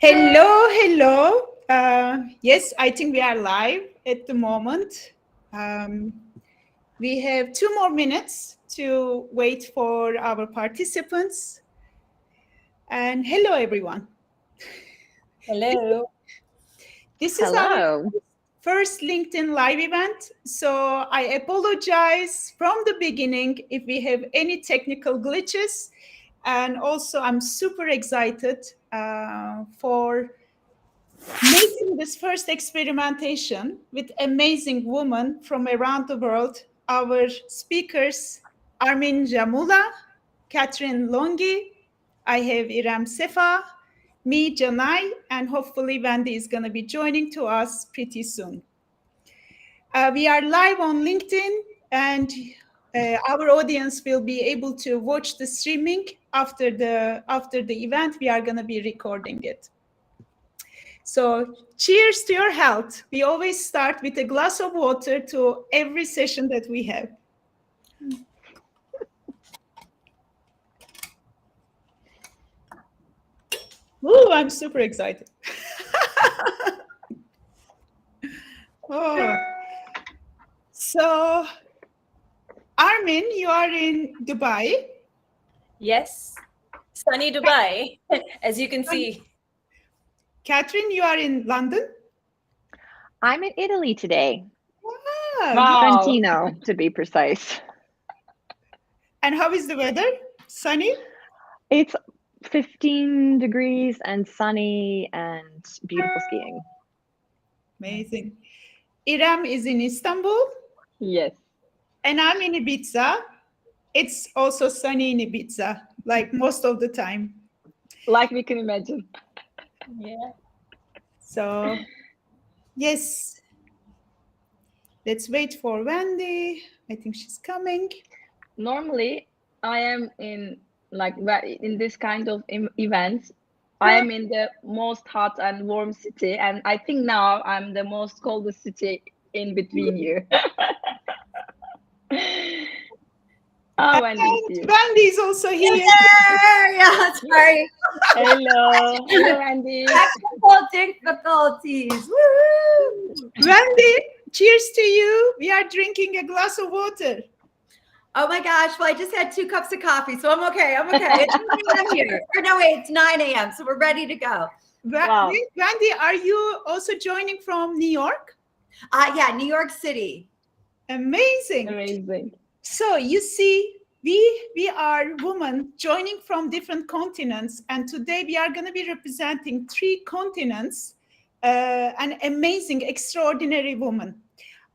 Hello, hello. Yes, I think we are live at the moment. We have 2 more minutes to wait for our participants. And hello, everyone. Hello. This is our Hello. first LinkedIn Live event. So I apologize from the beginning if we have any technical glitches. And also, I'm super excited for making this first experimentation with amazing women from around the world. Our speakers, Armin, Jamula, Katherine, Longhi. I have Irem Sefa, me, Janai, and hopefully Wendy is going to be joining to us pretty soon. We are live on LinkedIn, and our audience will be able to watch the streaming after the event. We are going to be recording it. So cheers to your health. We always start with a glass of water to every session that we have. Ooh, I'm super excited. Oh. So, Armin, you are in Dubai. Yes, sunny Dubai, as you can see. Katherine, you are in London. I'm in Italy today. Wow. Trentino, to be precise. And how is the weather? Sunny? It's 15 degrees and sunny and beautiful skiing. Amazing. Irem is in Istanbul. Yes. And I'm in Ibiza. It's also sunny in Ibiza, like most of the time. Like we can imagine. Yeah. So, yes. Let's wait for Wendy. I think she's coming. Normally, I am in this kind of events. I am in the most hot and warm city, and I think now I'm the most coldest city in between you. Oh, Wendy. Wendy is also here. Yeah, sorry. Hello. Hello, Wendy. Technical difficulties. Woo! Wendy, cheers to you. We are drinking a glass of water. Oh my gosh. Well, I just had 2 cups of coffee, so I'm okay. It's 9 a.m. here. Or no, wait, it's 9 a.m. So we're ready to go. Wow. Wendy, are you also joining from New York? Yeah, New York City. Amazing. Amazing. So you see, we are women joining from different continents, and today we are going to be representing 3 continents, an amazing, extraordinary woman.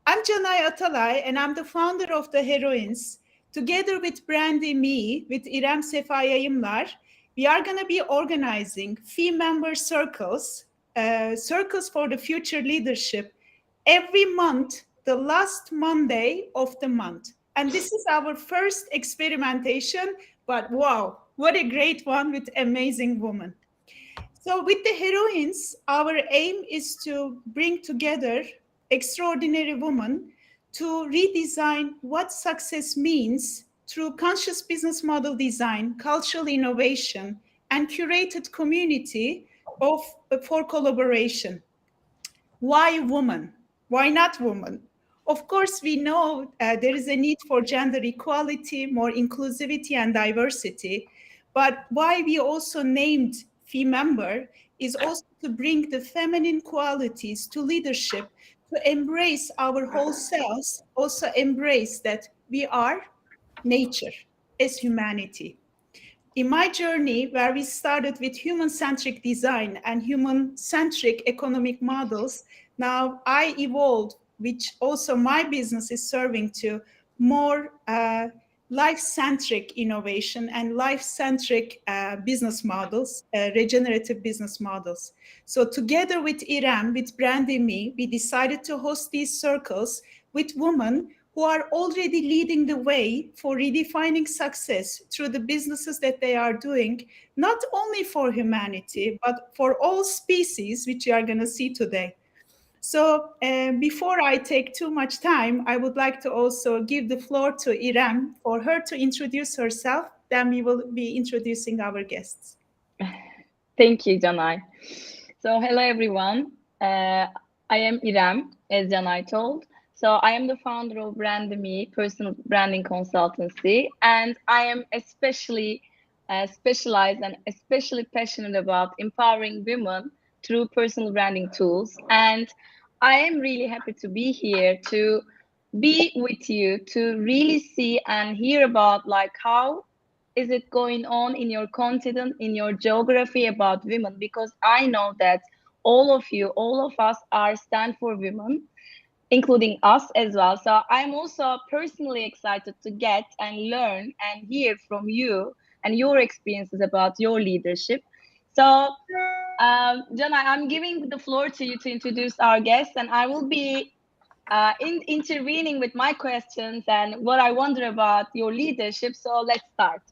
I'm Janai Atalay, and I'm the founder of the Heroines. Together with Brandy Me, with Irem Sefa Yayımlar, we are going to be organizing Femember circles, circles for the future leadership, every month, the last Monday of the month. And this is our first experimentation, but wow, what a great one with amazing women. So with the Heroines, our aim is to bring together extraordinary women to redesign what success means through conscious business model design, cultural innovation, and curated community for collaboration. Why women? Why not women? Of course, we know there is a need for gender equality, more inclusivity and diversity. But why we also named Femember is also to bring the feminine qualities to leadership, to embrace our whole selves, also embrace that we are nature as humanity. In my journey, where we started with human-centric design and human-centric economic models, now I evolved, which also my business is serving to, more life-centric innovation and life-centric business models, regenerative business models. So together with Irem, with Brandy Me, we decided to host these circles with women who are already leading the way for redefining success through the businesses that they are doing, not only for humanity, but for all species, which you are going to see today. So before I take too much time, I would like to also give the floor to Irem for her to introduce herself. Then we will be introducing our guests. Thank you, Janai. So hello everyone. I am Irem, as Janay told. So I am the founder of Brand.me, personal branding consultancy, and I am especially specialized and especially passionate about empowering women through personal branding tools. And I am really happy to be here to be with you to really see and hear about like how is it going on in your continent, in your geography about women, because I know that all of you, all of us are stand for women, including us as well. So I'm also personally excited to get and learn and hear from you and your experiences about your leadership. So Jana, I'm giving the floor to you to introduce our guests, and I will be intervening with my questions and what I wonder about your leadership. So let's start.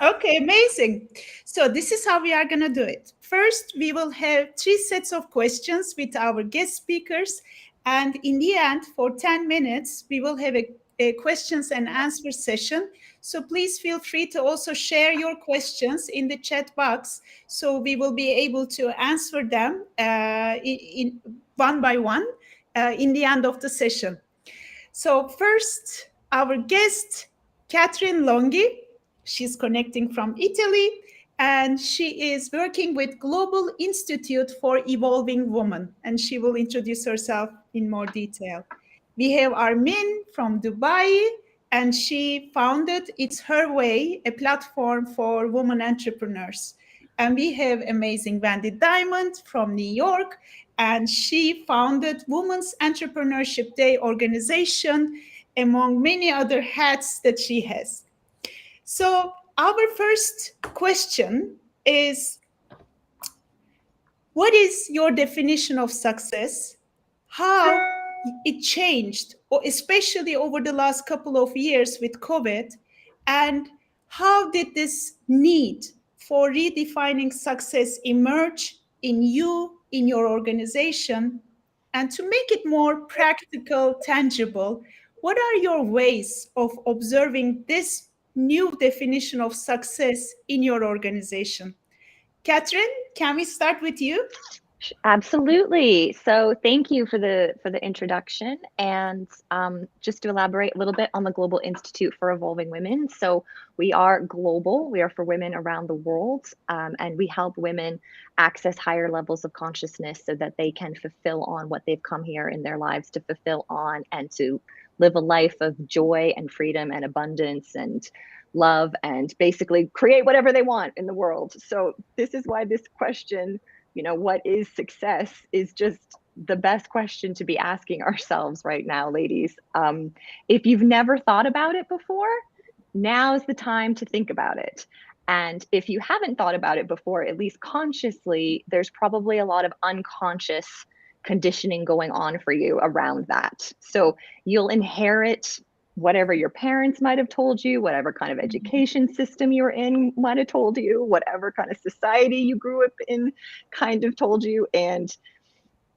Okay, amazing. So this is how we are going to do it. First, we will have 3 sets of questions with our guest speakers. And in the end, for 10 minutes, we will have a questions and answer session. So please feel free to also share your questions in the chat box. So we will be able to answer them in one by one in the end of the session. So first, our guest, Katherine Longhi. She's connecting from Italy, and she is working with Global Institute for Evolving Women, and she will introduce herself in more detail. We have Armin from Dubai, and she founded ItsHerWay, a platform for women entrepreneurs. And we have amazing Wendy Diamond from New York, and she founded Women's Entrepreneurship Day organization, among many other hats that she has. So our first question is, what is your definition of success? How it changed, or especially over the last couple of years with COVID, and how did this need for redefining success emerge in you, in your organization? And to make it more practical, tangible, what are your ways of observing this new definition of success in your organization? Katherine, can we start with you? Absolutely. So thank you for the introduction, and just to elaborate a little bit on the Global Institute for Evolving Women. So we are global. We are for women around the world, and we help women access higher levels of consciousness so that they can fulfill on what they've come here in their lives to fulfill on, and to live a life of joy and freedom and abundance and love, and basically create whatever they want in the world. So this is why this question, what is success, is just the best question to be asking ourselves right now, ladies. If you've never thought about it before, now's the time to think about it. And if you haven't thought about it before, at least consciously, there's probably a lot of unconscious conditioning going on for you around that. So you'll inherit whatever your parents might have told you, whatever kind of education system you're in might have told you, whatever kind of society you grew up in kind of told you. And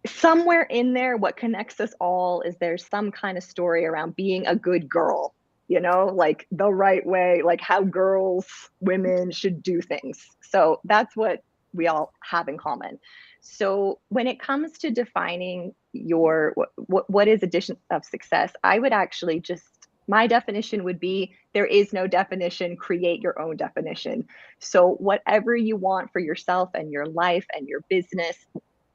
somewhere in there, what connects us all is there's some kind of story around being a good girl, like the right way, like how girls, women should do things. So that's what we all have in common. So when it comes to defining what is a definition of success, I would actually my definition would be, there is no definition, create your own definition. So whatever you want for yourself and your life and your business,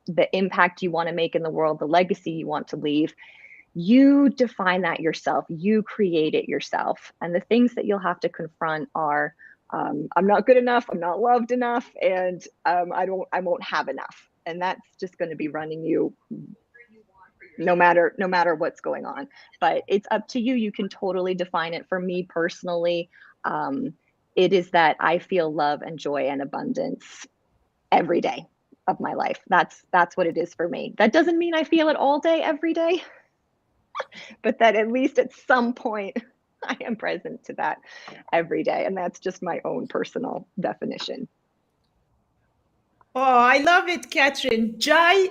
the impact you want to make in the world, the legacy you want to leave, you define that yourself, you create it yourself. And the things that you'll have to confront are, I'm not good enough, I'm not loved enough, and I won't have enough. And that's just going to be running you no matter what's going on. But it's up to you. You can totally define it. For me personally, it is that I feel love and joy and abundance every day of my life. That's what it is for me. That doesn't mean I feel it all day, every day, but that at least at some point I am present to that every day. And that's just my own personal definition. Oh, I love it, Katherine. Joy,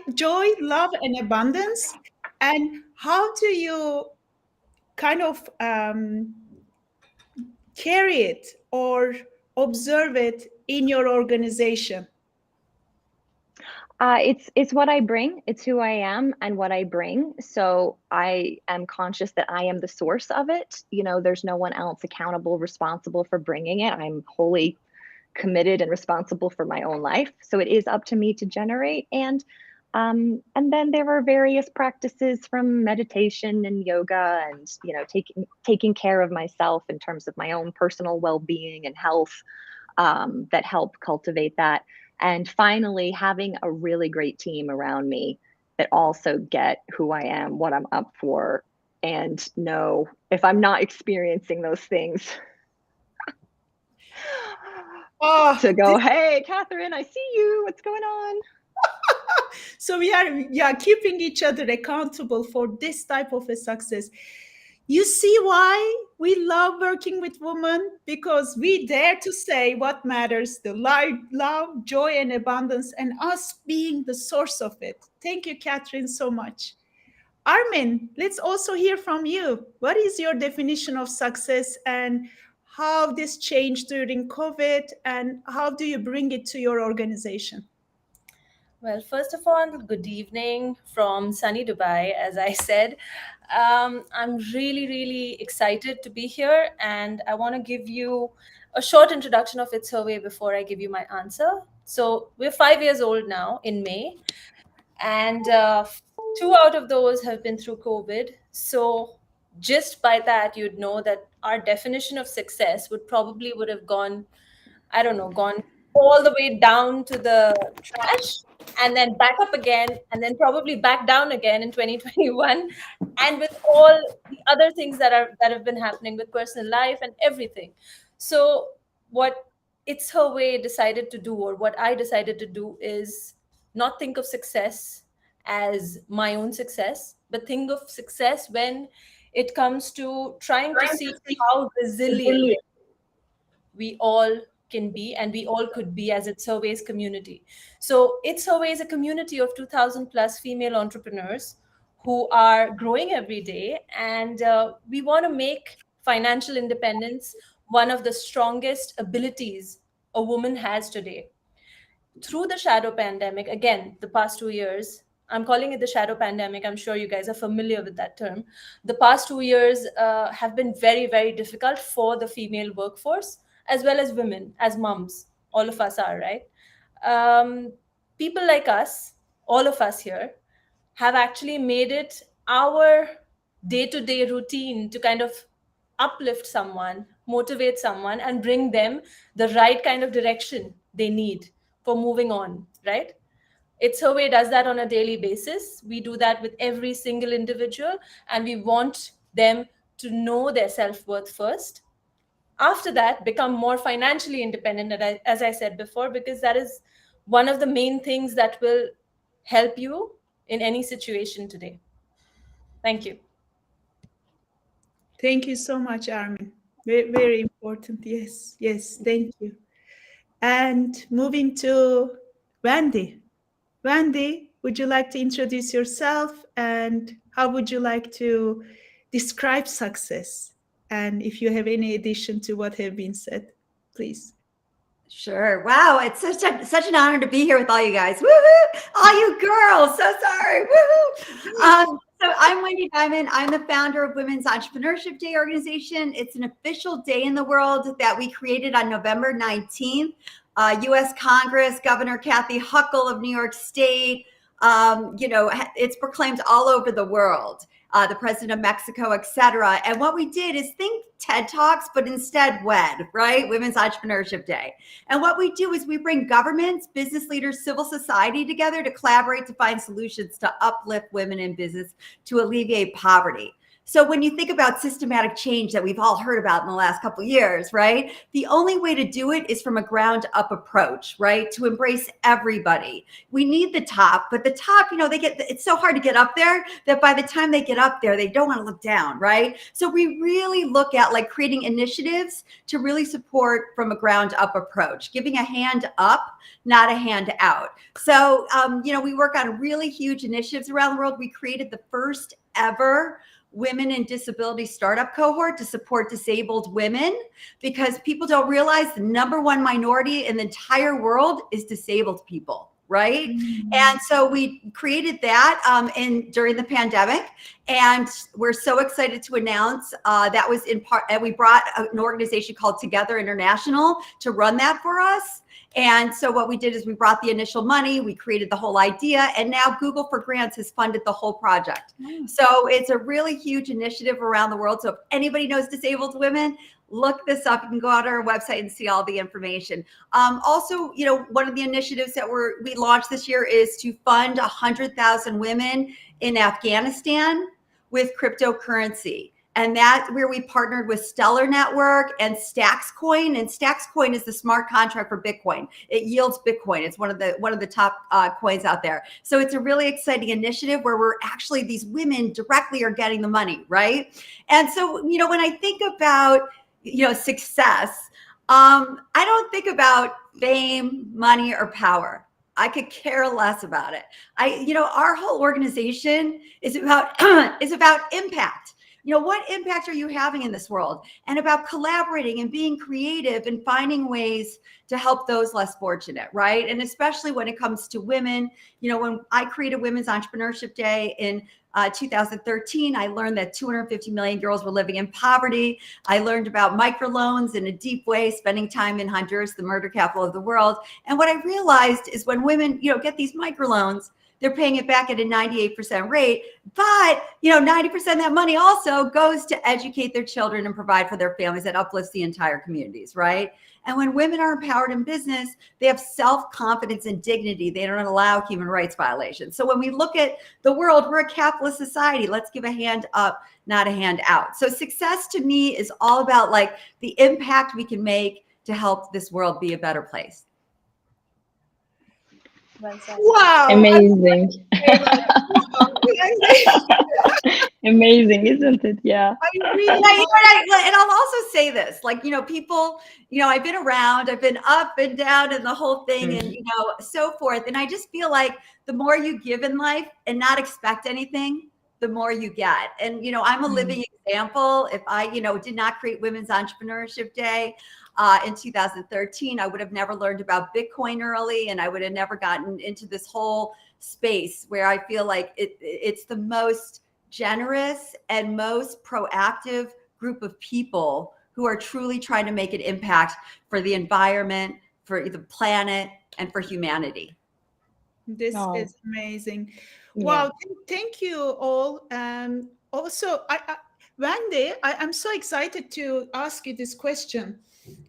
love, and abundance. And how do you kind of carry it or observe it in your organization? It's what I bring. It's who I am and what I bring. So I am conscious that I am the source of it. You know, there's no one else accountable, responsible for bringing it. I'm wholly committed and responsible for my own life. So it is up to me to generate. And then there are various practices from meditation and yoga and, you know, taking care of myself in terms of my own personal well-being and health that help cultivate that. And finally, having a really great team around me that also get who I am, what I'm up for, and know if I'm not experiencing those things. To go, hey, Katherine, I see you. What's going on? So we are keeping each other accountable for this type of a success. You see why we love working with women? Because we dare to say what matters, the love, joy, and abundance, and us being the source of it. Thank you, Katherine, so much. Armin, let's also hear from you. What is your definition of success and how this changed during COVID, and how do you bring it to your organization? Well, first of all, good evening from sunny Dubai. As I said, I'm really, really excited to be here, and I want to give you a short introduction of ItsHerWay before I give you my answer. So we're 5 years old now in May, and 2 out of those have been through COVID. So just by that, you'd know that our definition of success would have gone, I don't know, gone all the way down to the trash and then back up again and then probably back down again in 2021, and with all the other things that have been happening with personal life and everything. So what ItsHerWay decided to do, or what I decided to do, is not think of success as my own success, but think of success when it comes to trying to see how resilient we all can be, and we all could be as ItsHerWay's community. So ItsHerWay is a community of 2,000 plus female entrepreneurs who are growing every day, and we want to make financial independence one of the strongest abilities a woman has today. Through the shadow pandemic, again, the past 2 years, I'm calling it the shadow pandemic. I'm sure you guys are familiar with that term. The past 2 years have been very, very difficult for the female workforce, as well as women, as moms. All of us are, right? People like us, all of us here, have actually made it our day-to-day routine to kind of uplift someone, motivate someone, and bring them the right kind of direction they need for moving on, right? ItsHerWay does that on a daily basis. We do that with every single individual, and we want them to know their self-worth first. After that, become more financially independent, as I said before, because that is one of the main things that will help you in any situation today. Thank you. Thank you so much, Armin. Very, very important. Yes, thank you. And moving to Wendy. Wendy, would you like to introduce yourself, and how would you like to describe success? And if you have any addition to what have been said, please. Sure. Wow. It's such an honor to be here with all you guys. Woohoo! All you girls. So sorry. Woohoo! So I'm Wendy Diamond. I'm the founder of Women's Entrepreneurship Day organization. It's an official day in the world that we created on November 19th. U.S. Congress, Governor Kathy Hochul of New York State, it's proclaimed all over the world. The president of Mexico, etc. And what we did is think TED Talks, but instead WED, right? Women's Entrepreneurship Day. And what we do is we bring governments, business leaders, civil society together to collaborate to find solutions to uplift women in business to alleviate poverty. So when you think about systematic change that we've all heard about in the last couple of years, right? The only way to do it is from a ground up approach, right? To embrace everybody. We need the top, but the top, it's so hard to get up there that by the time they get up there, they don't want to look down, right? So we really look at like creating initiatives to really support from a ground up approach, giving a hand up, not a hand out. So, we work on really huge initiatives around the world. We created the first ever Women in Disability Startup Cohort to support disabled women, because people don't realize the number one minority in the entire world is disabled people, right? And so we created that during the pandemic, and we're so excited to announce that was in part, and we brought an organization called Together International to run that for us. And so what we did is we brought the initial money, we created the whole idea, and now Google for Grants has funded the whole project. So it's a really huge initiative around the world. So if anybody knows disabled women, look this up. You can go out on our website and see all the information. Also, you know, one of the initiatives that we launched this year is to fund 100,000 women in Afghanistan with cryptocurrency. And that's where we partnered with Stellar Network and Stacks Coin. And Stacks Coin is the smart contract for Bitcoin. It yields Bitcoin. It's one of the top coins out there. So it's a really exciting initiative where we're actually, these women directly are getting the money, right? And so, you know, when I think about, you know, success, I don't think about fame, money, or power. I could care less about it. You know, our whole organization is about impact. You know, what impact are you having in this world? And about collaborating and being creative and finding ways to help those less fortunate, right? And especially when it comes to women, you know, when I created Women's Entrepreneurship Day in 2013, I learned that 250 million girls were living in poverty. I learned about microloans in a deep way, spending time in Honduras, the murder capital of the world. And what I realized is when women, you know, get these microloans, they're paying it back at a 98% rate, but, you know, 90% of that money also goes to educate their children and provide for their families. That uplifts the entire communities, right? And when women are empowered in business, they have self-confidence and dignity. They don't allow human rights violations. So when we look at the world, we're a capitalist society. Let's give a hand up, not a hand out. So success to me is all about like the impact we can make to help this world be a better place. Wow. Amazing. Amazing, isn't it? Yeah. And I'll also say this, like, you know, people, you know, I've been around, I've been up and down and the whole thing and, you know, so forth. And I just feel like the more you give in life and not expect anything, the more you get. And, you know, I'm a living example. If I, you know, did not create Women's Entrepreneurship Day in 2013, I would have never learned about Bitcoin early, and I would have never gotten into this whole space where I feel like it's the most generous and most proactive group of people who are truly trying to make an impact for the environment, for the planet, and for humanity. This is amazing. Wow, thank you all. Also, Wendy, I'm so excited to ask you this question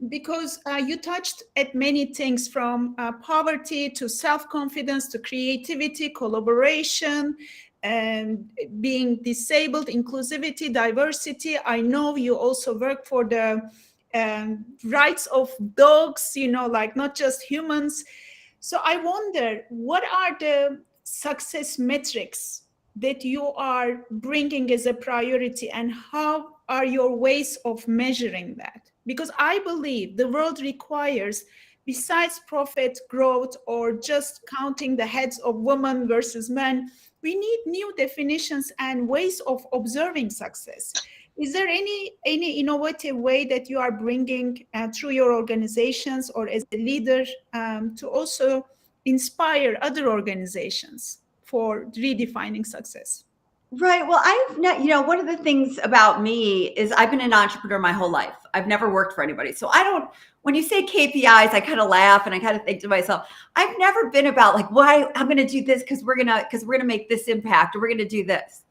because you touched at many things from poverty to self-confidence to creativity, collaboration, and being disabled, inclusivity, diversity. I know you also work for the rights of dogs, you know, like not just humans. So I wonder, what are the success metrics that you are bringing as a priority, and how are your ways of measuring that? Because I believe the world requires, besides profit growth or just counting the heads of women versus men, we need new definitions and ways of observing success. Is there any innovative way that you are bringing through your organizations or as a leader to also inspire other organizations for redefining success? Right. Well, you know, one of the things about me is I've been an entrepreneur my whole life. I've never worked for anybody. So when you say KPIs, I kind of laugh and I kind of think to myself, I've never been about like, why I'm going to do this because we're going to make this impact or we're going to do this.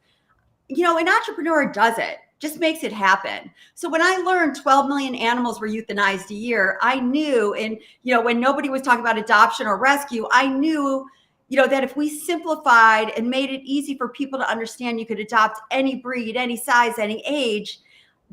You know, an entrepreneur does it, just makes it happen. So when I learned 12 million animals were euthanized a year, I knew, and, you know, when nobody was talking about adoption or rescue, I knew, you know, that if we simplified and made it easy for people to understand you could adopt any breed, any size, any age,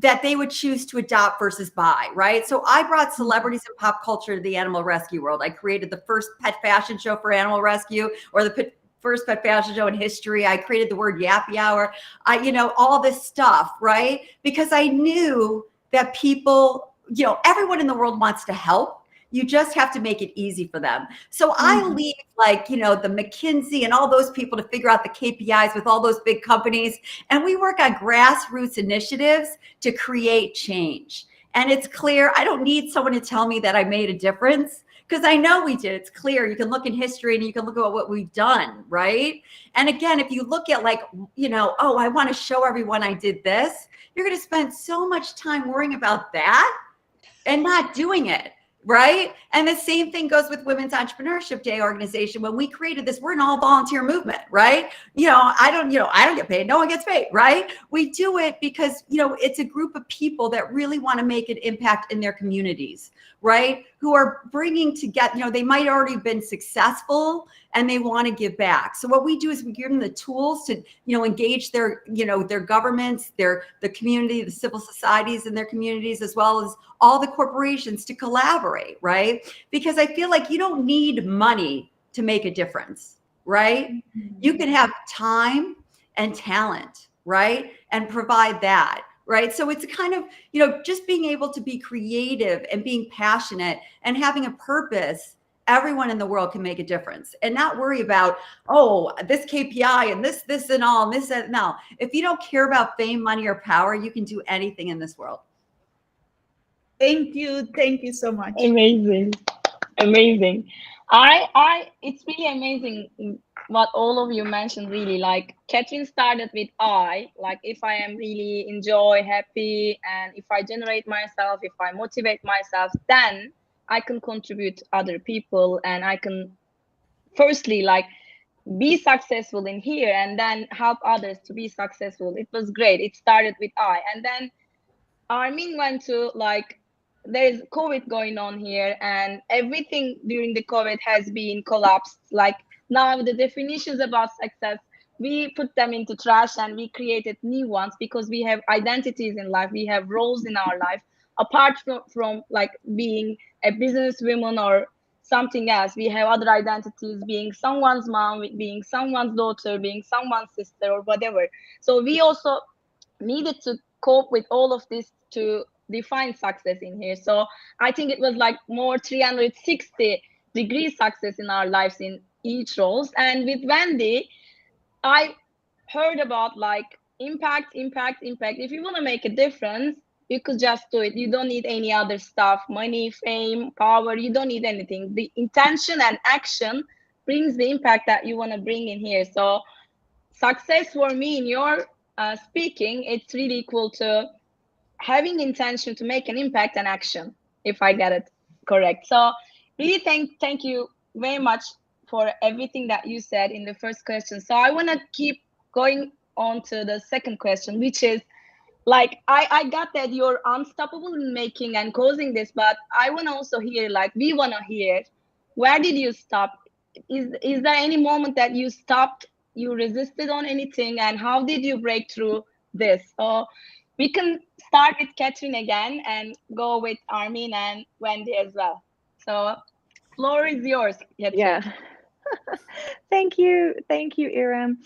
that they would choose to adopt versus buy, right? So I brought celebrities and pop culture to the animal rescue world. I created the first pet fashion show for animal rescue, or the first pet fashion show in history. I created the word yappy hour. You know, all this stuff, right? Because I knew that people, you know, everyone in the world wants to help. You just have to make it easy for them. So I leave like, you know, the McKinsey and all those people to figure out the KPIs with all those big companies. And we work on grassroots initiatives to create change. And it's clear, I don't need someone to tell me that I made a difference, Because I know we did. It's clear. You can look in history and you can look at what we've done, right? And again, if you look at like, you know, oh, I want to show everyone I did this, you're going to spend so much time worrying about that and not doing it. Right. And the same thing goes with Women's Entrepreneurship Day organization. When we created this, we're an all volunteer movement, right? I don't get paid. No one gets paid, right? We do it because, it's a group of people that really want to make an impact in their communities, right? Who are bringing together, they might already have been successful and they want to give back. So what we do is we give them the tools to, engage their governments, the community, the civil societies in their communities, as well as all the corporations to collaborate, right? Because I feel like you don't need money to make a difference, right? Mm-hmm. You can have time and talent, right? And provide that, right? So it's kind of, just being able to be creative and being passionate and having a purpose. Everyone in the world can make a difference and not worry about, oh, this KPI and this and all, and this, and no. If you don't care about fame, money, or power, you can do anything in this world. Thank you. Thank you so much. Amazing. It's really amazing what all of you mentioned, really. Like Katherine started with like if I am really enjoy, happy, and if I generate myself, if I motivate myself, then I can contribute to other people and I can firstly like be successful in here and then help others to be successful. It was great. It started with and then Armin went to like, there's COVID going on here and everything during the COVID has been collapsed. Like now the definitions about success, we put them into trash and we created new ones because we have identities in life. We have roles in our life apart from like being a businesswoman or something else. We have other identities, being someone's mom, being someone's daughter, being someone's sister or whatever. So we also needed to cope with all of this to define success in here. So I think it was like more 360-degree success in our lives in each roles. And with Wendy, I heard about like impact. If you want to make a difference, you could just do it. You don't need any other stuff, money, fame, power. You don't need anything. The intention and action brings the impact that you want to bring in here. So success for me in your speaking, it's really equal to having intention to make an impact and action, if I get it correct. So really thank you very much for everything that you said in the first question. So I want to keep going on to the second question, which is like, I got that you're unstoppable in making and causing this, but I want to also hear, like, we want to hear, where did you stop? Is there any moment that you stopped, you resisted on anything, and how did you break through this? So we can start with Katherine again and go with Armin and Wendy as well. So floor is yours, Katherine. Yeah. Thank you, Iram.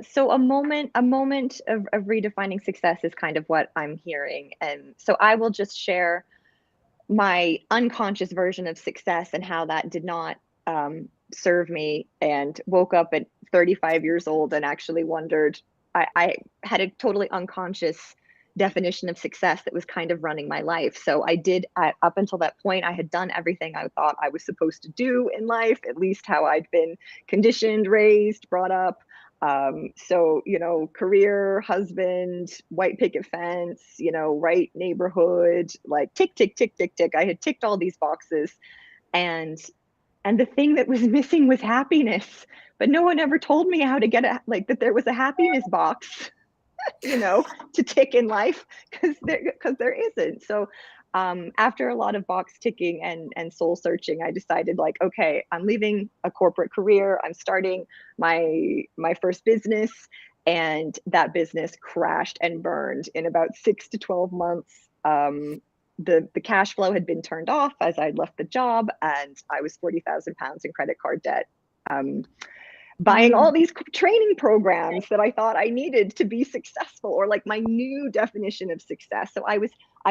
So a moment of redefining success is kind of what I'm hearing. And so I will just share my unconscious version of success and how that did not serve me, and woke up at 35 years old and actually wondered, I had a totally unconscious definition of success that was kind of running my life. So I did, up until that point, I had done everything I thought I was supposed to do in life, at least how I'd been conditioned, raised, brought up. So, career, husband, white picket fence, right neighborhood, like tick, tick, tick, tick, tick. I had ticked all these boxes, and the thing that was missing was happiness. But no one ever told me how to get that there was a happiness box, to tick in life, because there isn't. So after a lot of box ticking and soul searching, I decided, like, okay, I'm leaving a corporate career. I'm starting my first business, and that business crashed and burned in about 6 to 12 months. The cash flow had been turned off as I'd left the job, and I was 40,000 pounds in credit card debt. Buying all these training programs that I thought I needed to be successful, or like my new definition of success. So I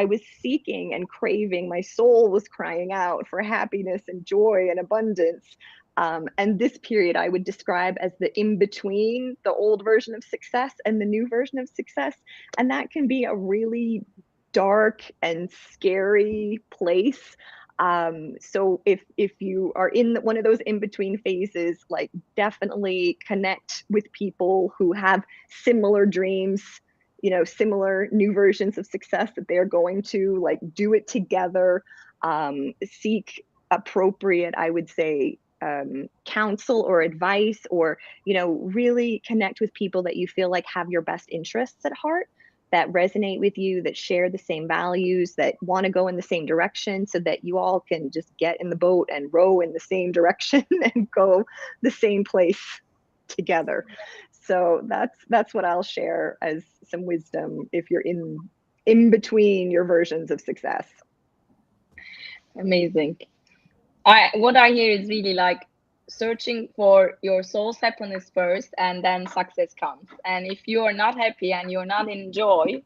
was seeking and craving, my soul was crying out for happiness and joy and abundance. And this period I would describe as the in-between the old version of success and the new version of success. And that can be a really dark and scary place. So if you are in one of those in-between phases, like definitely connect with people who have similar dreams, you know, similar new versions of success that they're going to, like, do it together. Seek appropriate, I would say, counsel or advice, or, you know, really connect with people that you feel like have your best interests at heart, that resonate with you, that share the same values, that want to go in the same direction, so that you all can just get in the boat and row in the same direction and go the same place together. So that's what I'll share as some wisdom if you're in between your versions of success. Amazing. What I hear is really like searching for your soul's happiness first, and then success comes. And if you are not happy and you're not in joy,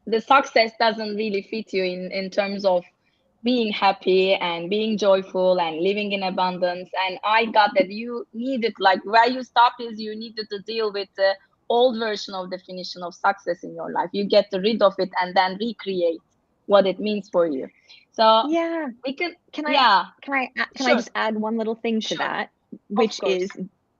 the success doesn't really fit you in terms of being happy and being joyful and living in abundance. And I got that you needed, like, where you stopped is you needed to deal with the old version of definition of success in your life. You get rid of it and then recreate what it means for you. So Yeah, we can I Sure. just add one little thing to Sure. that, which is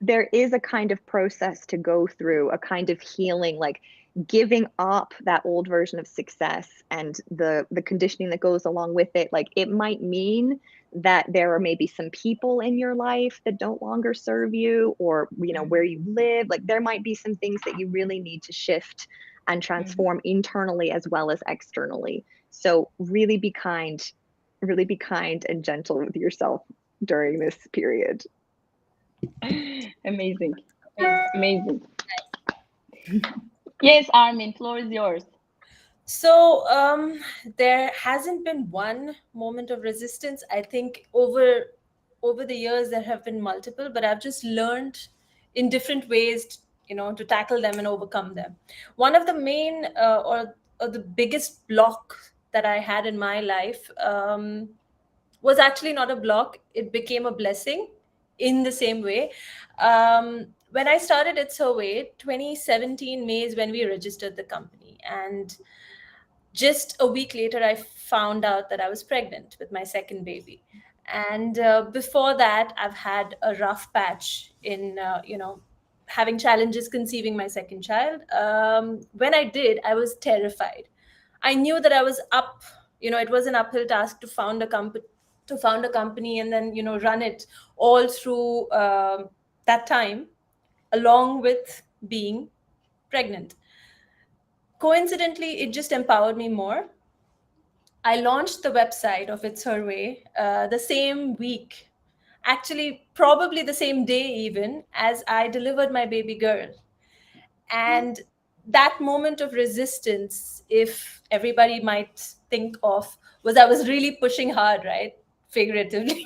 there is a kind of process to go through, a kind of healing, like giving up that old version of success and the conditioning that goes along with it. Like, it might mean that there are maybe some people in your life that don't longer serve you, or, you know, where you live. Like, there might be some things that you really need to shift and transform internally as well as externally. So really be kind and gentle with yourself during this period. Amazing. Yes, Armin, floor is yours. So there hasn't been one moment of resistance. I think over the years there have been multiple, but I've just learned in different ways, you know, to tackle them and overcome them. One of the main or the biggest block that I had in my life was actually not a block. It became a blessing in the same way. When I started ItsHerWay, 2017 May is when we registered the company, and just a week later, I found out that I was pregnant with my second baby. And before that, I've had a rough patch in, having challenges conceiving my second child. When I did, I was terrified. I knew that I was up, it was an uphill task to found a company and then, run it all through that time, along with being pregnant. Coincidentally, it just empowered me more. I launched the website of ItsHerWay the same week, actually, probably the same day even, as I delivered my baby girl. And that moment of resistance, if everybody might think of, was I was really pushing hard, right? Figuratively.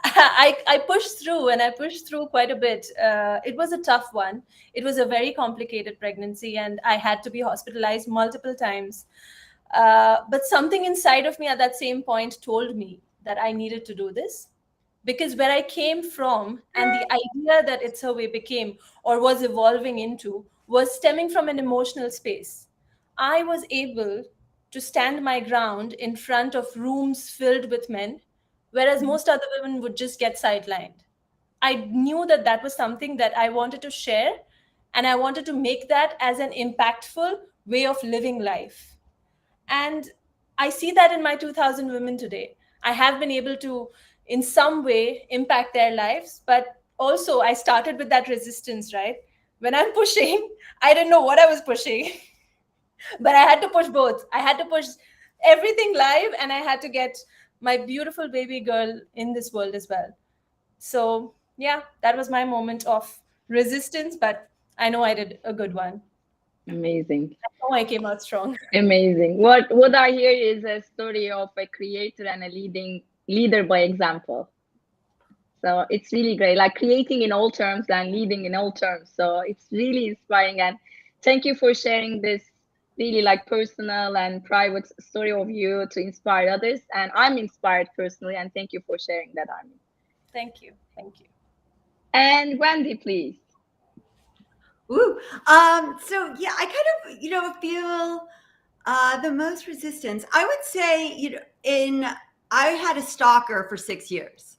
I pushed through, and I pushed through quite a bit. It was a tough one. It was a very complicated pregnancy, and I had to be hospitalized multiple times. But something inside of me at that same point told me that I needed to do this, because where I came from and the idea that ItsHerWay became or was evolving into was stemming from an emotional space. I was able to stand my ground in front of rooms filled with men, whereas most other women would just get sidelined. I knew that that was something that I wanted to share, and I wanted to make that as an impactful way of living life. And I see that in my 2000 women today. I have been able to, in some way, impact their lives. But also, I started with that resistance, right? When I'm pushing, I didn't know what I was pushing. But I had to push both. I had to push everything live, and I had to get my beautiful baby girl in this world as well. So, yeah, that was my moment of resistance, but I know I did a good one. Amazing. I know I came out strong. Amazing. What I hear is a story of a creator and a leader by example. So it's really great, like creating in all terms and leading in all terms. So it's really inspiring, and thank you for sharing this really like personal and private story of you to inspire others. And I'm inspired personally, and thank you for sharing that, Armin. Thank you. Thank you. And Wendy, please. Ooh. So yeah, I kind of, feel the most resistance. I would say, I had a stalker for 6 years.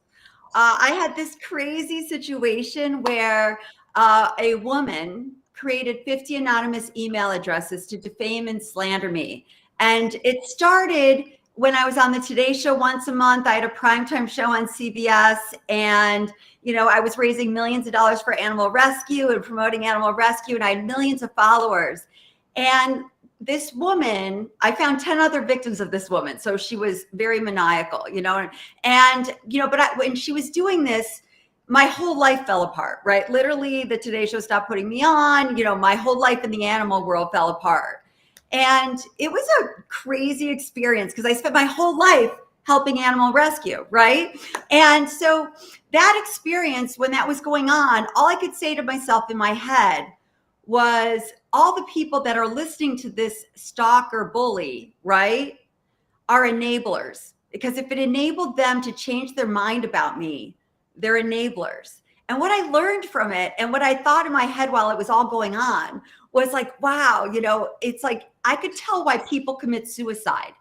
I had this crazy situation where a woman created 50 anonymous email addresses to defame and slander me. And it started when I was on the Today Show once a month. I had a primetime show on CBS, and I was raising millions of dollars for animal rescue and promoting animal rescue, and I had millions of followers. And this woman, I found 10 other victims of this woman. So she was very maniacal, but when she was doing this, my whole life fell apart, right? Literally, the Today Show stopped putting me on, my whole life in the animal world fell apart. And it was a crazy experience because I spent my whole life helping animal rescue, right? And so that experience, when that was going on, all I could say to myself in my head was, all the people that are listening to this stalker bully, right, are enablers. Because if it enabled them to change their mind about me, they're enablers. And what I learned from it, and what I thought in my head while it was all going on, was like, wow, it's like I could tell why people commit suicide.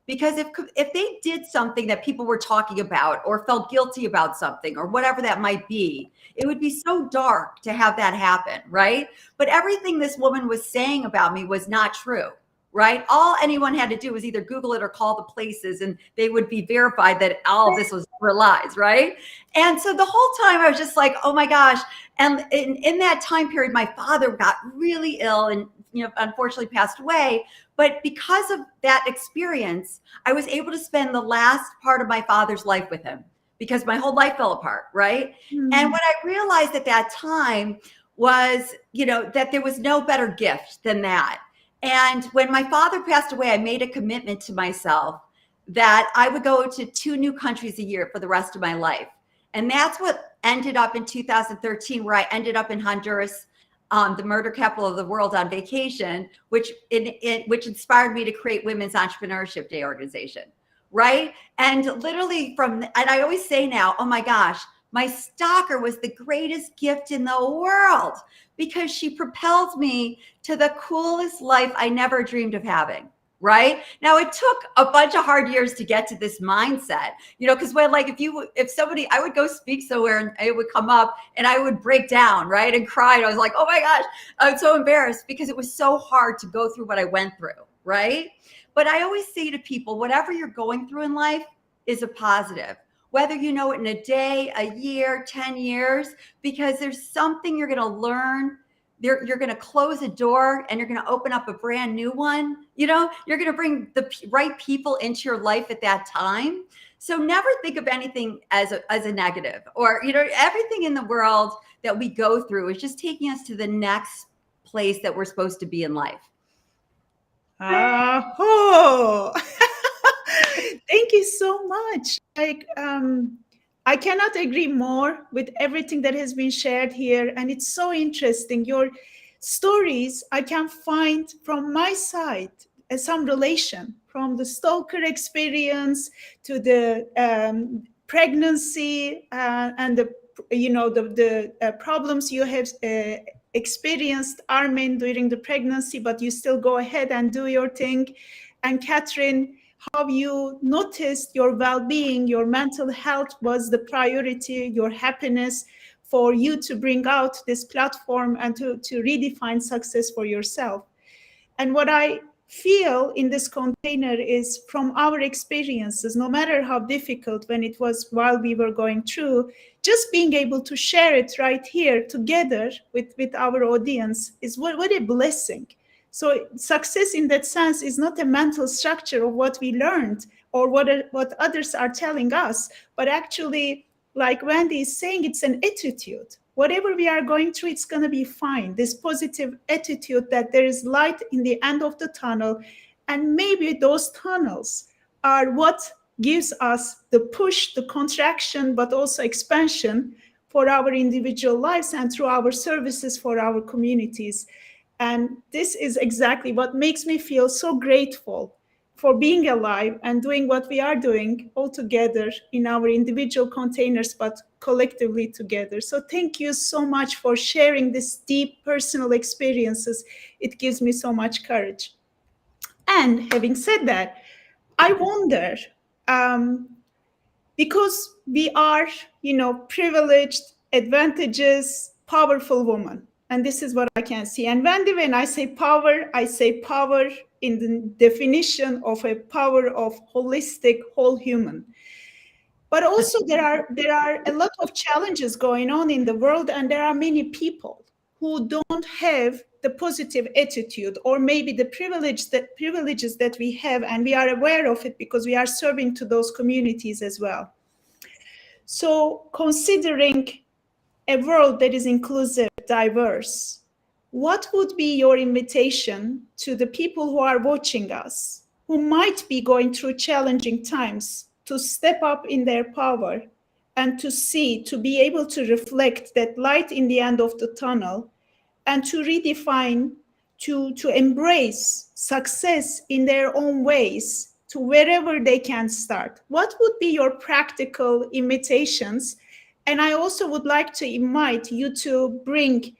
Because if they did something that people were talking about, or felt guilty about something, or whatever that might be, it would be so dark to have that happen, right? But everything this woman was saying about me was not true, right? All anyone had to do was either Google it or call the places, and they would be verified that all of this was lies, right? And so the whole time I was just like, oh my gosh. And in that time period, my father got really ill and unfortunately passed away. But because of that experience, I was able to spend the last part of my father's life with him, because my whole life fell apart, right? Mm-hmm. And what I realized at that time was, that there was no better gift than that. And when my father passed away, I made a commitment to myself that I would go to 2 new countries a year for the rest of my life. And that's what ended up in 2013, where I ended up in Honduras, the murder capital of the world, on vacation, which inspired me to create Women's Entrepreneurship Day organization, right? And literally and I always say now, oh my gosh, my stalker was the greatest gift in the world, because she propelled me to the coolest life I never dreamed of having. Right now, it took a bunch of hard years to get to this mindset, because if somebody, I would go speak somewhere and it would come up and I would break down, right, and cry. And I was like, oh my gosh, I'm so embarrassed, because it was so hard to go through what I went through, right? But I always say to people, whatever you're going through in life is a positive, whether you know it in a day, a year, 10 years, because there's something you're going to learn. You're going to close a door and you're going to open up a brand new one. You're going to bring the right people into your life at that time. So never think of anything as a negative, or, everything in the world that we go through is just taking us to the next place that we're supposed to be in life. Oh, thank you so much. I cannot agree more with everything that has been shared here. And it's so interesting. Your stories, I can find from my side some relation, from the stalker experience to the pregnancy and the problems you have experienced, Armin, during the pregnancy, but you still go ahead and do your thing. And Katherine, how you noticed your well-being, your mental health was the priority, your happiness, for you to bring out this platform and to redefine success for yourself. And what I feel in this container is, from our experiences, no matter how difficult when it was while we were going through, just being able to share it right here together with our audience is what a blessing. So success in that sense is not a mental structure of what we learned or what others are telling us, but actually, like Wendy is saying, it's an attitude. Whatever we are going through, it's going to be fine. This positive attitude that there is light in the end of the tunnel. And maybe those tunnels are what gives us the push, the contraction, but also expansion for our individual lives and through our services for our communities. And this is exactly what makes me feel so grateful for being alive and doing what we are doing all together in our individual containers, but collectively together. So thank you so much for sharing this deep personal experiences. It gives me so much courage. And having said that, I wonder, because we are, privileged, advantageous, powerful women. And this is what I can see. And Wendy, when I say power in the definition of a power of holistic, whole human. But also there are a lot of challenges going on in the world, and there are many people who don't have the positive attitude, or maybe the privileges that we have, and we are aware of it because we are serving to those communities as well. So considering a world that is inclusive, diverse, what would be your invitation to the people who are watching us, who might be going through challenging times, to step up in their power and to be able to reflect that light in the end of the tunnel, and to redefine, to embrace success in their own ways, to wherever they can start? What would be your practical invitations? And I also would like to invite you to bring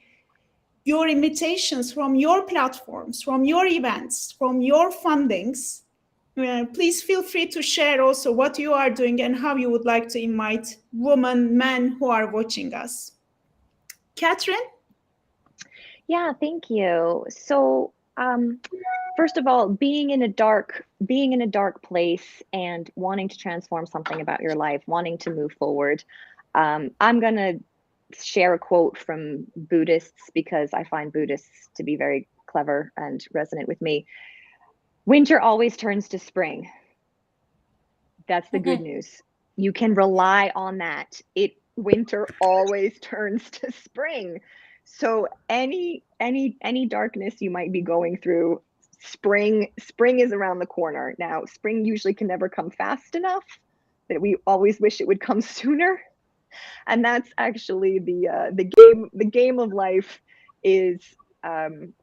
your invitations from your platforms, from your events, from your fundings. Please feel free to share also what you are doing and how you would like to invite women, men who are watching us. Katherine? Yeah, thank you. So, first of all, being in a dark place and wanting to transform something about your life, wanting to move forward, I'm going to share a quote from Buddhists because I find Buddhists to be very clever and resonant with me. Winter always turns to spring. That's the good news. You can rely on that. Winter always turns to spring. So any darkness you might be going through, spring is around the corner. Now, spring usually can never come fast enough, that we always wish it would come sooner. And that's actually the game of life is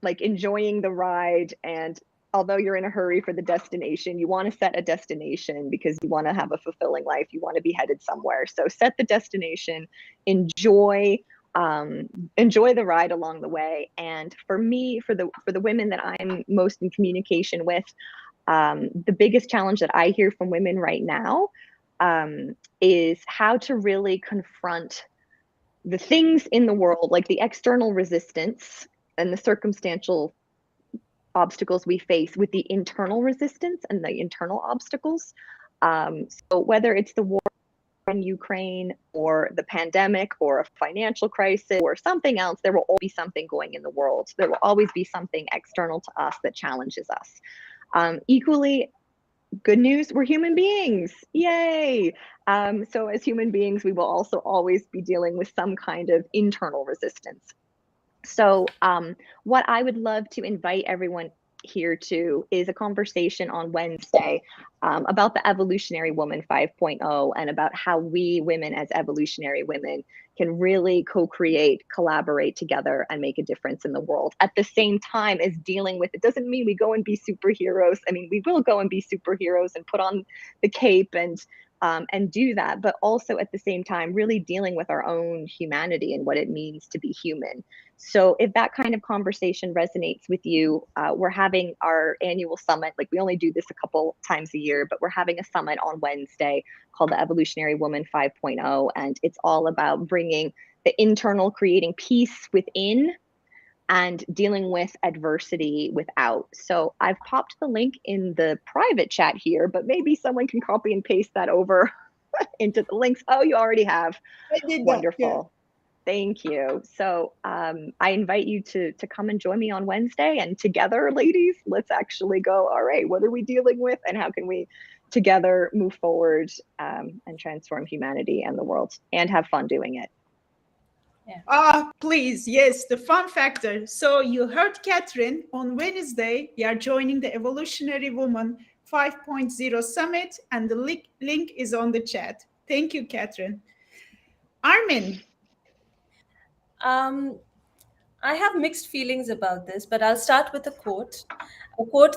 like enjoying the ride. And although you're in a hurry for the destination, you want to set a destination because you want to have a fulfilling life. You want to be headed somewhere. So set the destination, enjoy the ride along the way. And for me, for the women that I'm most in communication with, the biggest challenge that I hear from women right now is how to really confront the things in the world, like the external resistance and the circumstantial obstacles we face, with the internal resistance and the internal obstacles. So whether it's the war in Ukraine or the pandemic or a financial crisis or something else, there will always be something going in the world. There will always be something external to us that challenges us. Equally, good news, we're human beings. Yay. So as human beings, we will also always be dealing with some kind of internal resistance. So what I would love to invite everyone here to is a conversation on Wednesday about the Evolutionary Woman 5.0 and about how we women as evolutionary women can really co-create, collaborate together and make a difference in the world at the same time as dealing with, it doesn't mean we go and be superheroes. I mean, we will go and be superheroes and put on the cape and do that, but also at the same time, really dealing with our own humanity and what it means to be human. So if that kind of conversation resonates with you, we're having our annual summit. Like, we only do this a couple times a year, but we're having a summit on Wednesday called the Evolutionary Woman 5.0. And it's all about bringing the internal, creating peace within and dealing with adversity without. So I've popped the link in the private chat here, but maybe someone can copy and paste that over into the links. Oh, you already have. I did that, wonderful. yeah. Thank you. So I invite you to come and join me on Wednesday, and together, ladies, let's actually go, all right, what are we dealing with and how can we together move forward and transform humanity and the world and have fun doing it. Yeah. Please, yes, the fun factor. So you heard Katherine. On Wednesday, we are joining the Evolutionary Woman 5.0 Summit, and the link is on the chat. Thank you, Katherine. Armin. I have mixed feelings about this, but I'll start with a quote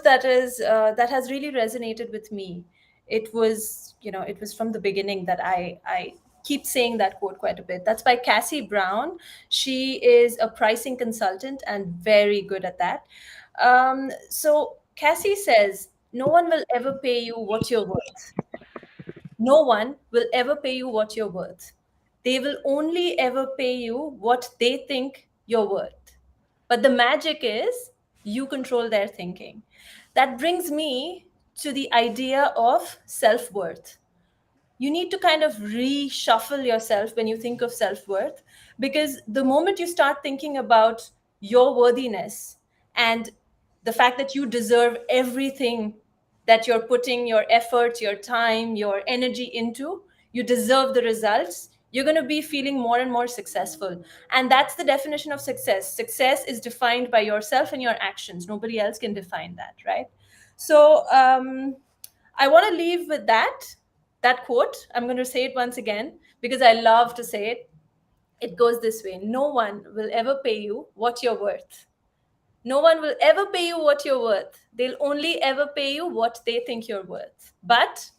that has really resonated with me. It was from the beginning that I keep saying that quote quite a bit. That's by Cassie Brown. She is a pricing consultant and very good at that. So Cassie says, no one will ever pay you what you're worth. no one will ever pay you what you're worth. They will only ever pay you what they think you're worth. But the magic is you control their thinking. That brings me to the idea of self-worth. You need to kind of reshuffle yourself when you think of self-worth, because the moment you start thinking about your worthiness and the fact that you deserve everything that you're putting your effort, your time, your energy into, you deserve the results, you're going to be feeling more and more successful. And that's the definition of success. Success is defined by yourself and your actions. Nobody else can define that, right? So I want to leave with that quote. I'm going to say it once again because I love to say it. It goes this way: no one will ever pay you what you're worth. No one will ever pay you what you're worth. They'll only ever pay you what they think you're worth. But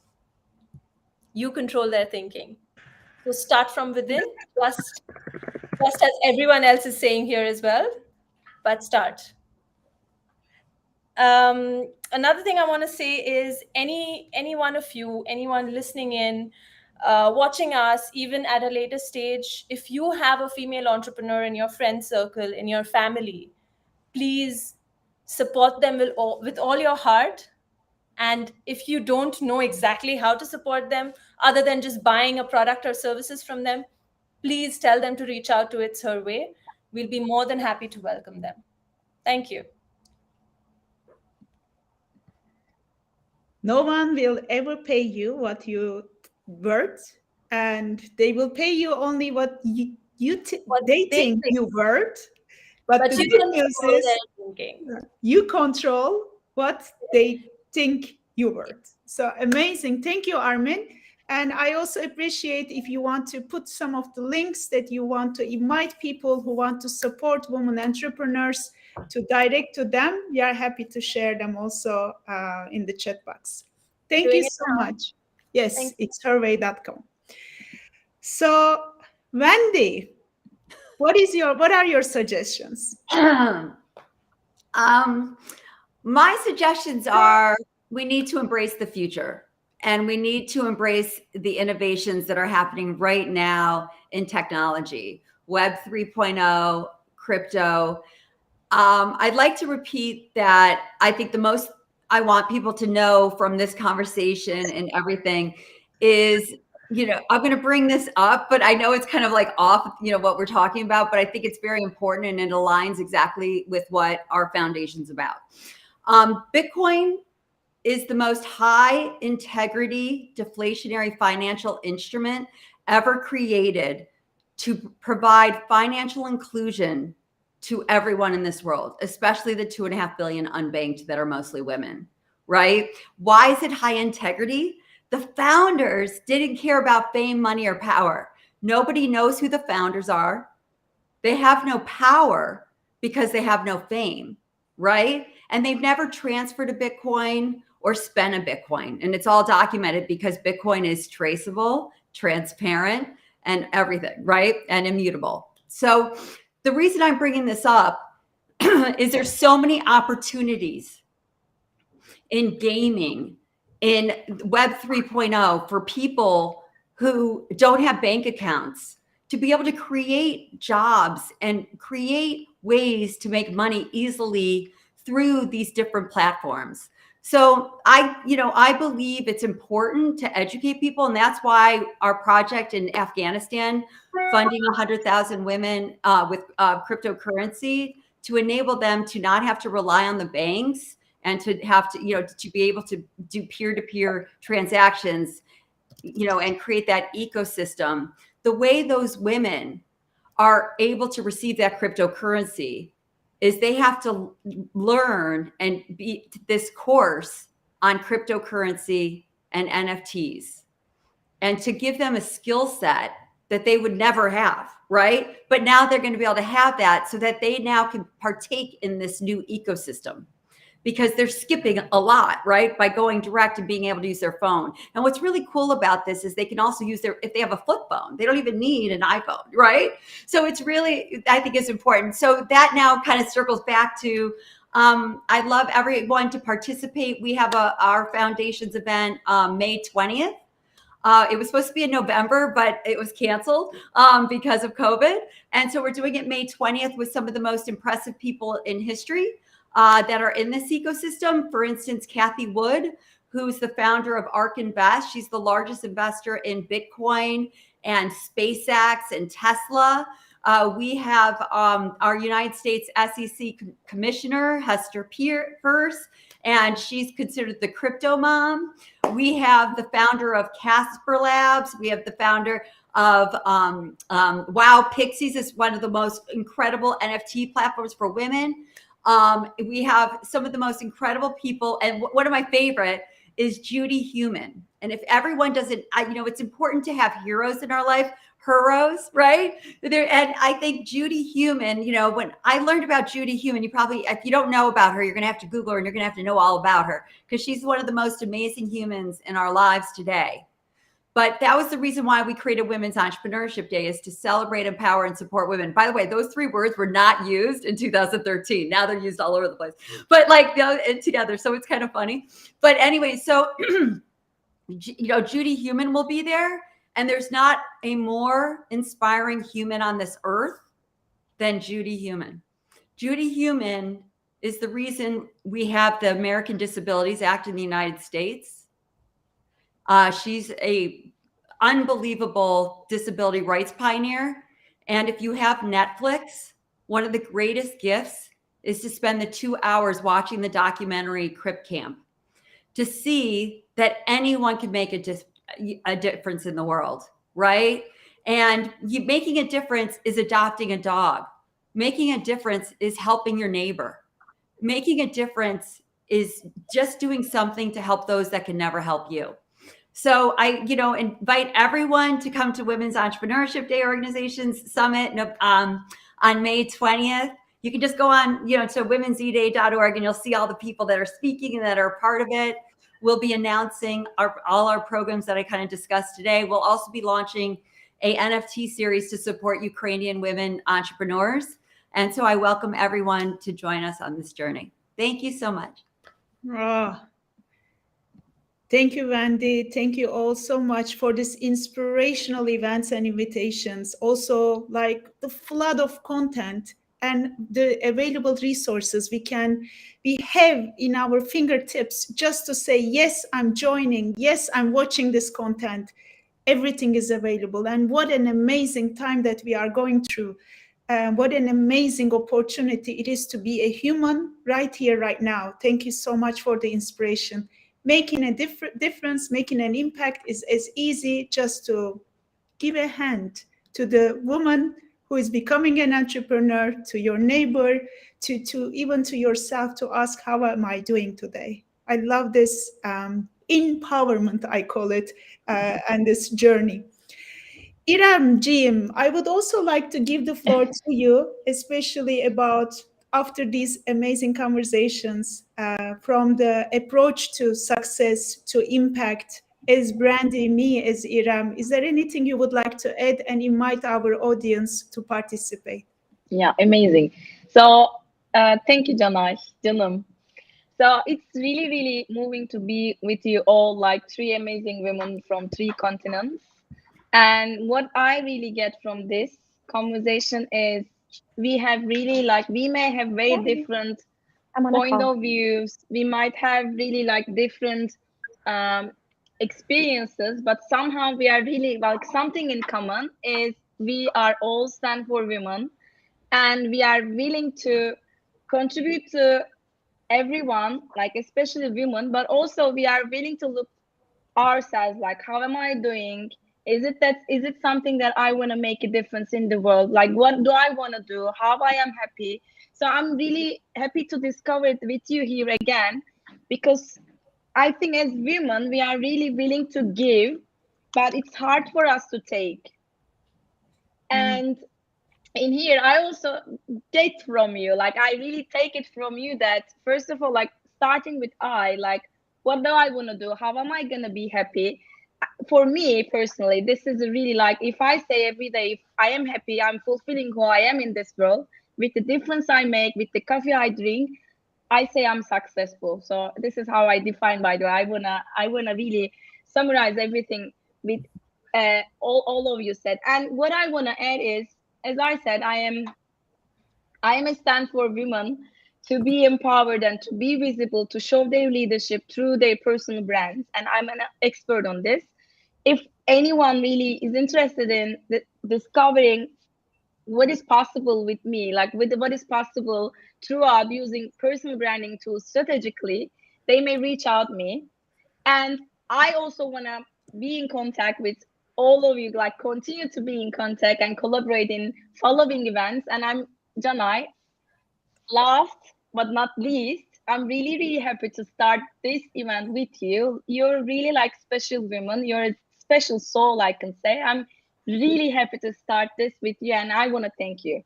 you control their thinking. So start from within, just as everyone else is saying here as well, but start. Another thing I want to say is any one of you, anyone listening in, watching us, even at a later stage, if you have a female entrepreneur in your friend circle, in your family, please support them with all your heart. And if you don't know exactly how to support them, other than just buying a product or services from them, please tell them to reach out to ItsHerWay. We'll be more than happy to welcome them. Thank you. No one will ever pay you what you're worth, and they will pay you only what they think you're worth. But the good news is you control what they think you're worth. So amazing. Thank you, Armin. And I also appreciate if you want to put some of the links that you want to invite people who want to support women entrepreneurs to direct to them. We are happy to share them also in the chat box. Thank you so much. Yes, ItsHerWay.com. So, Wendy, what are your suggestions? My suggestions are we need to embrace the future, and we need to embrace the innovations that are happening right now in technology, Web 3.0, crypto. I'd like to repeat that I think the most I want people to know from this conversation and everything is, I'm going to bring this up, but I know it's kind of like off, what we're talking about, but I think it's very important and it aligns exactly with what our foundation's about. Bitcoin is the most high integrity deflationary financial instrument ever created to provide financial inclusion to everyone in this world, especially the 2.5 billion unbanked that are mostly women, right? Why is it high integrity? The founders didn't care about fame, money, or power. Nobody knows who the founders are. They have no power because they have no fame, right? And they've never transferred a Bitcoin or spent a Bitcoin. And it's all documented because Bitcoin is traceable, transparent, and everything, right? And immutable. So the reason I'm bringing this up is there's so many opportunities in gaming, in Web 3.0 for people who don't have bank accounts to be able to create jobs and create ways to make money easily through these different platforms. So I believe it's important to educate people. And that's why our project in Afghanistan, funding 100,000 women with cryptocurrency to enable them to not have to rely on the banks and to have to be able to do peer-to-peer transactions, and create that ecosystem. The way those women are able to receive that cryptocurrency is they have to learn and be this course on cryptocurrency and NFTs, and to give them a skill set that they would never have, right? But now they're going to be able to have that so that they now can partake in this new ecosystem, because they're skipping a lot, right? By going direct and being able to use their phone. And what's really cool about this is they can also use if they have a flip phone, they don't even need an iPhone, right? So it's really, I think it's important. So that now kind of circles back to, I'd love everyone to participate. We have our foundation's event May 20th. It was supposed to be in November, but it was canceled because of COVID. And so we're doing it May 20th with some of the most impressive people in history that are in this ecosystem. For instance, Cathie Wood, who's the founder of ARK Invest. She's the largest investor in Bitcoin and SpaceX and Tesla. We have our United States SEC Commissioner, Hester Peirce, and she's considered the crypto mom. We have the founder of Casper Labs. We have the founder of Wow Pixies, is one of the most incredible NFT platforms for women. We have some of the most incredible people. And one of my favorite is Judy Human. And if everyone doesn't, it's important to have heroes in our life, heroes, right? And I think Judy Human, when I learned about Judy Human, if you don't know about her, you're going to have to Google her and you're going to have to know all about her because she's one of the most amazing humans in our lives today. But that was the reason why we created Women's Entrepreneurship Day, is to celebrate, empower, and support women. By the way, those 3 words were not used in 2013. Now they're used all over the place, but together. So it's kind of funny. But anyway, so, Judy Human will be there. And there's not a more inspiring human on this earth than Judy Human. Judy Human is the reason we have the American Disabilities Act in the United States. She's a unbelievable disability rights pioneer. And if you have Netflix, one of the greatest gifts is to spend the 2 hours watching the documentary Crip Camp, to see that anyone can make a difference in the world, right? And making a difference is adopting a dog. Making a difference is helping your neighbor. Making a difference is just doing something to help those that can never help you. So I, invite everyone to come to Women's Entrepreneurship Day Organizations Summit on May 20th. You can just go on, to womenseday.org and you'll see all the people that are speaking and that are part of it. We'll be announcing all our programs that I kind of discussed today. We'll also be launching a NFT series to support Ukrainian women entrepreneurs. And so I welcome everyone to join us on this journey. Thank you so much. Oh, thank you, Wendy. Thank you all so much for this inspirational events and invitations. Also, like the flood of content and the available resources we have in our fingertips just to say, yes, I'm joining. Yes, I'm watching this content. Everything is available. And what an amazing time that we are going through. What an amazing opportunity it is to be a human right here, right now. Thank you so much for the inspiration. Making a difference, making an impact is as easy just to give a hand to the woman who is becoming an entrepreneur, to your neighbor, to even to yourself, to ask, how am I doing today? I love this empowerment, I call it, and this journey. Iram, Jim, I would also like to give the floor to you, especially about after these amazing conversations, from the approach to success to impact, as Brandy, me, as Iram. Is there anything you would like to add and invite our audience to participate? Yeah, amazing. So thank you, Janam. So it's really, really moving to be with you all, like 3 amazing women from 3 continents. And what I really get from this conversation is we have really we may have very different point of views. We might have really different experiences, but somehow we are really something in common is we are all stand for women, and we are willing to contribute to everyone, especially women, but also we are willing to look ourselves, how am I doing? Is it something that I want to make a difference in the world? What do I want to do? How I am happy? So I'm really happy to discover it with you here again, because I think as women, we are really willing to give, but it's hard for us to take. And in here, I also get from you, I really take it from you that, first of all, starting with what do I want to do? How am I going to be happy? For me personally, this is really if I say every day, if I am happy, I'm fulfilling who I am in this world, with the difference I make, with the coffee I drink, I say I'm successful. So this is how I define, by the way. I wanna really summarize everything with all of you said. And what I want to add is, as I said, I am a stand for women to be empowered and to be visible, to show their leadership through their personal brands. And I'm an expert on this. If anyone really is interested in discovering what is possible with me, like with what is possible throughout using personal branding tools strategically, they may reach out me. And I also want to be in contact with all of you, like continue to be in contact and collaborate in following events. And I'm Janai. Last but not least, I'm really, really happy to start this event with you. You're really like special women. You're a special soul, I can say. I'm really happy to start this with you, and I want to thank you.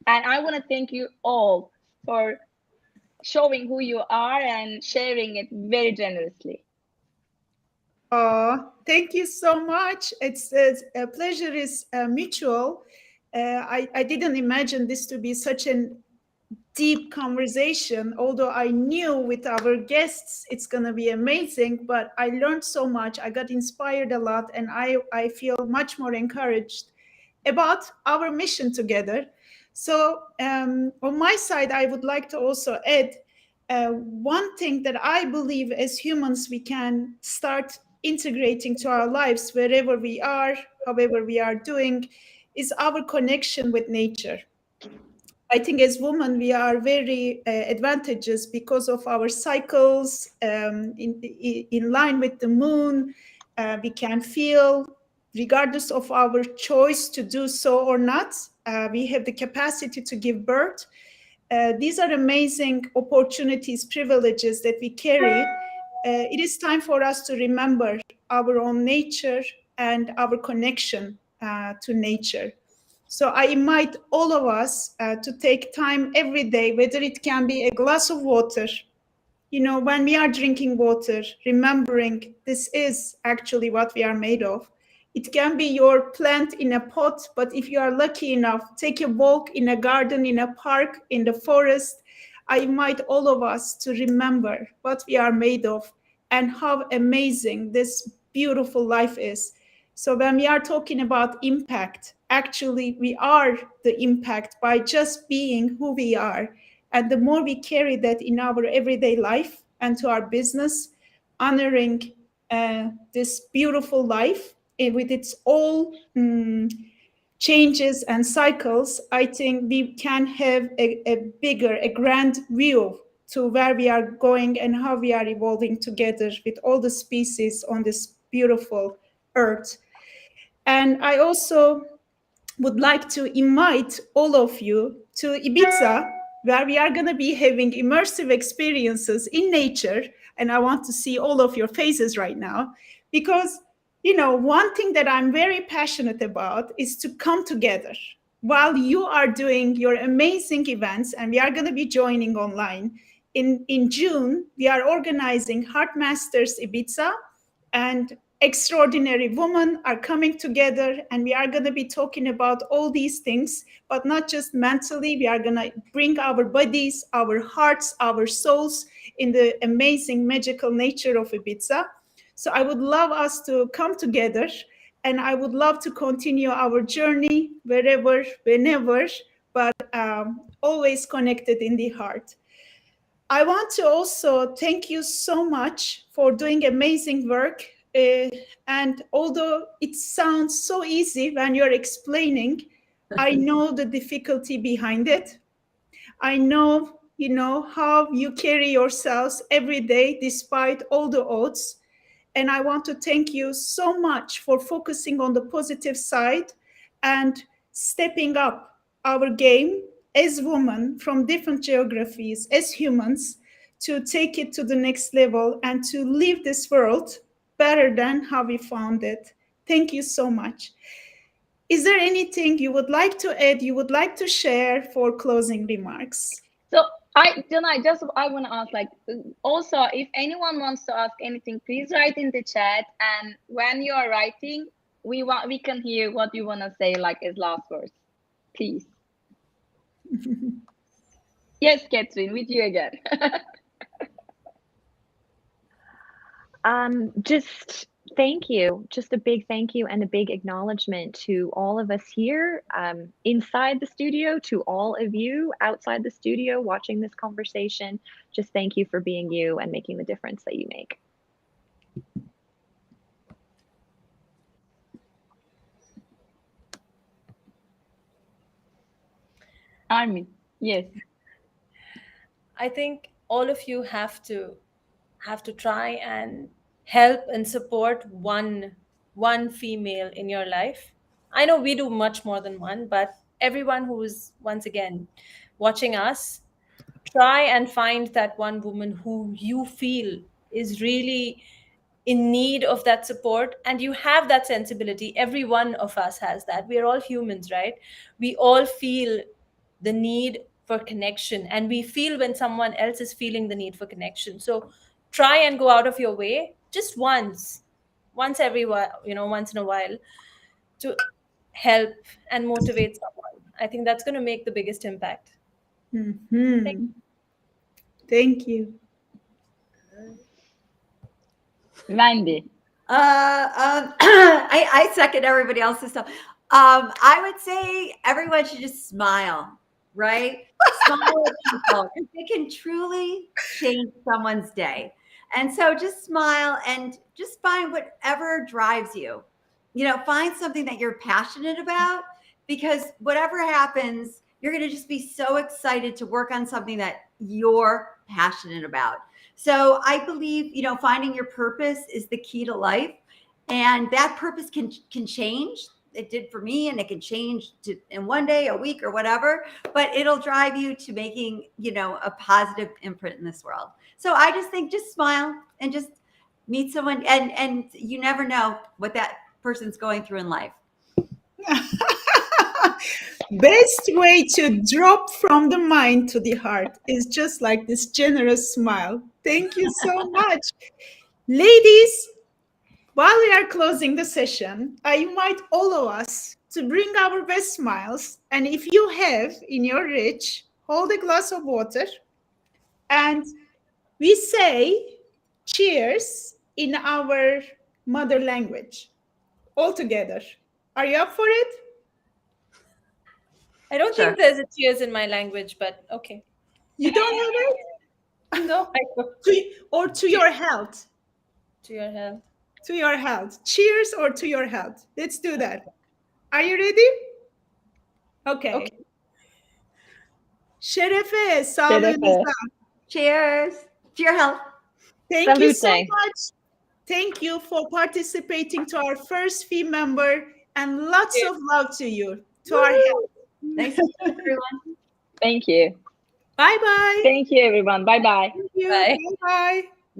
And I want to thank you all for showing who you are and sharing it very generously. Oh, thank you so much. It's a pleasure is mutual. I didn't imagine this to be such a deep conversation, although I knew with our guests it's going to be amazing, but I learned so much. I got inspired a lot, and I feel much more encouraged about our mission together. So on my side, I would like to also add one thing that I believe as humans we can start integrating to our lives wherever we are, however we are doing, is our connection with nature. I think as women, we are very advantageous because of our cycles in line with the moon. We can feel, regardless of our choice to do so or not, we have the capacity to give birth. These are amazing opportunities, privileges that we carry. It is time for us to remember our own nature and our connection to nature. So I invite all of us to take time every day, whether it can be a glass of water, you know, when we are drinking water, remembering this is actually what we are made of. It can be your plant in a pot, but if you are lucky enough, take a walk in a garden, in a park, in the forest. I invite all of us to remember what we are made of and how amazing this beautiful life is. So when we are talking about impact, actually we are the impact by just being who we are. And the more we carry that in our everyday life and to our business, honoring this beautiful life with its all changes and cycles, I think we can have a bigger, a grand view to where we are going and how we are evolving together with all the species on this beautiful earth. And I also would like to invite all of you to Ibiza, where we are going to be having immersive experiences in nature. And I want to see all of your faces right now, because, you know, one thing that I'm very passionate about is to come together while you are doing your amazing events, and we are going to be joining online. In June, we are organizing Heart Masters Ibiza, and extraordinary women are coming together, and we are going to be talking about all these things, but not just mentally. We are going to bring our bodies, our hearts, our souls in the amazing magical nature of Ibiza. So I would love us to come together, and I would love to continue our journey wherever, whenever, but always connected in the heart. I want to also thank you so much for doing amazing work. And although it sounds so easy when you're explaining, I know the difficulty behind it. I know, you know, how you carry yourselves every day despite all the odds. And I want to thank you so much for focusing on the positive side and stepping up our game as women from different geographies, as humans, to take it to the next level and to leave this world better than how we found it. Thank you so much. Is there anything you would like to add, you would like to share for closing remarks? So I want to ask, like, also, if anyone wants to ask anything, please write in the chat. And when you are writing, we can hear what you want to say, like as last words, please. Yes, Katherine, with you again. Just Thank you. Just a big thank you and a big acknowledgement to all of us here inside the studio, to all of you outside the studio watching this conversation. Just thank you for being you and making the difference that you make. Armin, yes. I think all of you have to try and help and support one female in your life. I know we do much more than one, but everyone who is once again watching us, try and find that one woman who you feel is really in need of that support, and you have that sensibility. Every one of us has that. We are all humans, right? We all feel the need for connection, and we feel when someone else is feeling the need for connection. So try and go out of your way just once every while, once in a while, to help and motivate someone. I think that's going to make the biggest impact. Mm-hmm. Thank you. Wendy. I second everybody else's stuff. I would say everyone should just smile, right? Smile at people, because they can truly change someone's day. And so just smile and just find whatever drives you. Find something that you're passionate about, because whatever happens, you're going to just be so excited to work on something that you're passionate about. So I believe, finding your purpose is the key to life, and that purpose can change. It did for me, and it can change in one day, a week, or whatever, but it'll drive you to making, a positive imprint in this world. So I just think just smile and just meet someone, and you never know what that person's going through in life. Best way to drop from the mind to the heart is just like this generous smile. Thank you so much. Ladies, while we are closing the session, I invite all of us to bring our best smiles. And if you have in your reach, hold a glass of water. And we say cheers in our mother language all together. Are you up for it? I don't Sure. think there's a cheers in my language, but okay. You don't have it? No, I don't. Or to your health. To your health. To your health. Cheers or to your health. Let's do that. Are you ready? Okay. Şerefe, sağlığınıza. Cheers to your health. Thank you so Salute. much. Thank you for participating to our first Femember, and lots of love to you, to our health. Nice to meet you, everyone. Thank you. Bye-bye. Thank you, everyone. Bye-bye. Thank you. Bye. Bye-bye.